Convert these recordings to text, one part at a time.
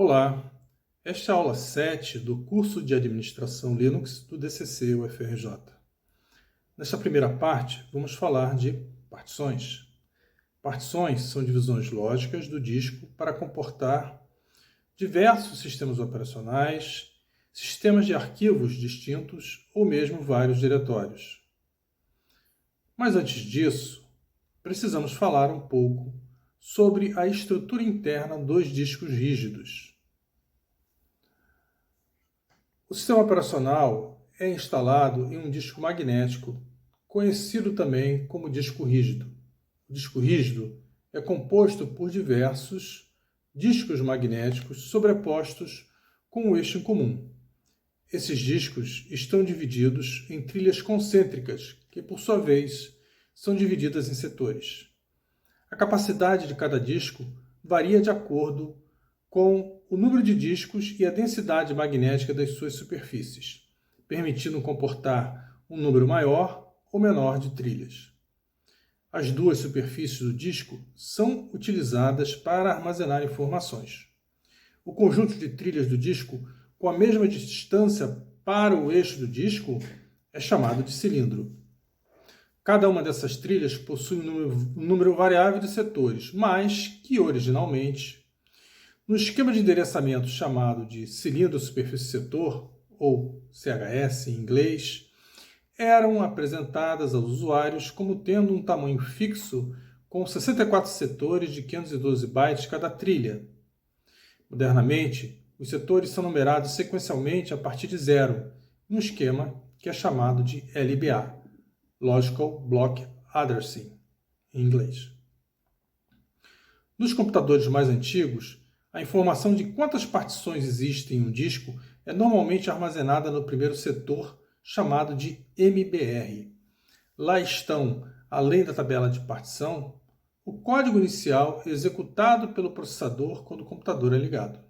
Olá, esta é a aula 7 do curso de Administração Linux do DCC UFRJ. Nesta primeira parte, vamos falar de partições. Partições são divisões lógicas do disco para comportar diversos sistemas operacionais, sistemas de arquivos distintos ou mesmo vários diretórios. Mas antes disso, precisamos falar um pouco sobre a estrutura interna dos discos rígidos. O sistema operacional é instalado em um disco magnético, conhecido também como disco rígido. O disco rígido é composto por diversos discos magnéticos sobrepostos com um eixo em comum. Esses discos estão divididos em trilhas concêntricas, que por sua vez são divididas em setores. A capacidade de cada disco varia de acordo com o número de discos e a densidade magnética das suas superfícies, permitindo comportar um número maior ou menor de trilhas. As duas superfícies do disco são utilizadas para armazenar informações. O conjunto de trilhas do disco com a mesma distância para o eixo do disco é chamado de cilindro. Cada uma dessas trilhas possui um número variável de setores, mas que originalmente, no esquema de endereçamento chamado de cilindro superfície setor, ou CHS em inglês, eram apresentadas aos usuários como tendo um tamanho fixo com 64 setores de 512 bytes cada trilha. Modernamente, os setores são numerados sequencialmente a partir de zero, em um esquema que é chamado de LBA, Logical Block Addressing, em inglês. Nos computadores mais antigos, a informação de quantas partições existem em um disco é normalmente armazenada no primeiro setor, chamado de MBR. Lá estão, além da tabela de partição, o código inicial executado pelo processador quando o computador é ligado.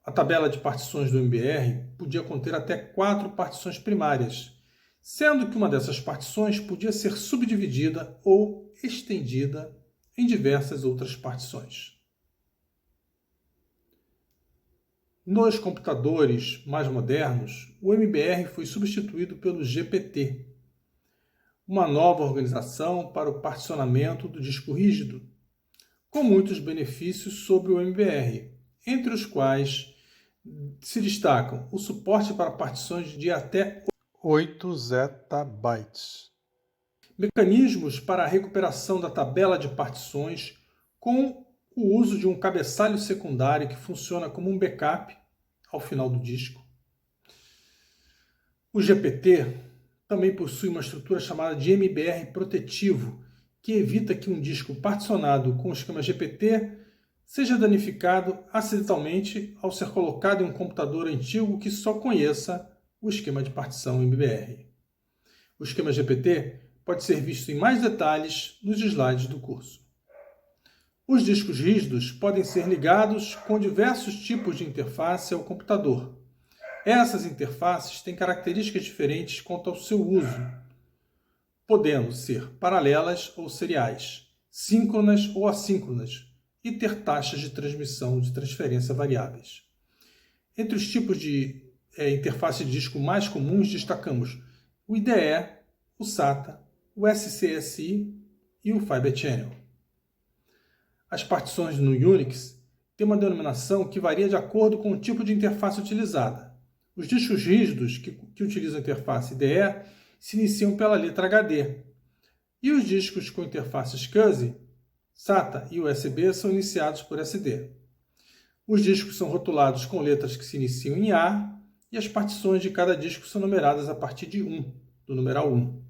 A tabela de partições do MBR podia conter até 4 partições primárias, sendo que uma dessas partições podia ser subdividida ou estendida em diversas outras partições. Nos computadores mais modernos, o MBR foi substituído pelo GPT, uma nova organização para o particionamento do disco rígido, com muitos benefícios sobre o MBR, entre os quais se destacam o suporte para partições de até 8 zettabytes, mecanismos para a recuperação da tabela de partições com o uso de um cabeçalho secundário que funciona como um backup ao final do disco. O GPT também possui uma estrutura chamada de MBR protetivo, que evita que um disco particionado com o esquema GPT seja danificado acidentalmente ao ser colocado em um computador antigo que só conheça o esquema de partição MBR. O esquema GPT pode ser visto em mais detalhes nos slides do curso. Os discos rígidos podem ser ligados com diversos tipos de interface ao computador. Essas interfaces têm características diferentes quanto ao seu uso, podendo ser paralelas ou seriais, síncronas ou assíncronas, e ter taxas de transmissão de transferência variáveis. Entre os tipos de interface de disco mais comuns destacamos o IDE, o SATA, o SCSI e o Fibre Channel. As partições no Unix têm uma denominação que varia de acordo com o tipo de interface utilizada. Os discos rígidos que utilizam a interface IDE se iniciam pela letra HD, e os discos com interface SCSI, SATA e USB são iniciados por SD. Os discos são rotulados com letras que se iniciam em A, e as partições de cada disco são numeradas a partir de 1, do numeral 1.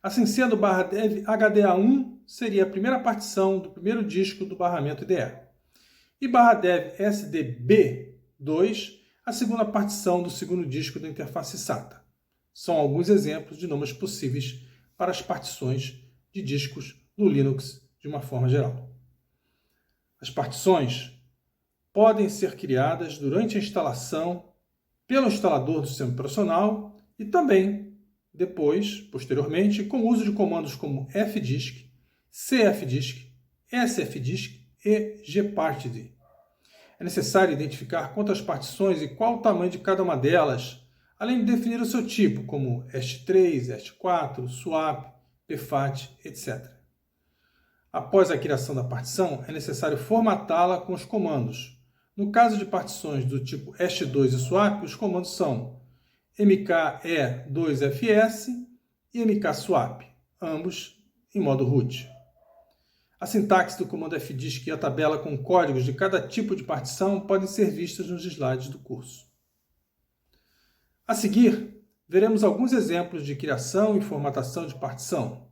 Assim sendo, o /dev HDA1 seria a primeira partição do primeiro disco do barramento IDE. E /dev SDB2, a segunda partição do segundo disco da interface SATA. São alguns exemplos de nomes possíveis para as partições de discos no Linux de uma forma geral. As partições podem ser criadas durante a instalação pelo instalador do sistema operacional e também depois, posteriormente, com o uso de comandos como fdisk, cfdisk, sfdisk e gparted. É necessário identificar quantas partições e qual o tamanho de cada uma delas, além de definir o seu tipo, como EST3, EST4, SWAP, PFAT, etc. Após a criação da partição, é necessário formatá-la com os comandos. No caso de partições do tipo EST2 e SWAP, os comandos são mke2fs e mkswap, ambos em modo root. A sintaxe do comando fdisk e a tabela com códigos de cada tipo de partição podem ser vistas nos slides do curso. A seguir, veremos alguns exemplos de criação e formatação de partição.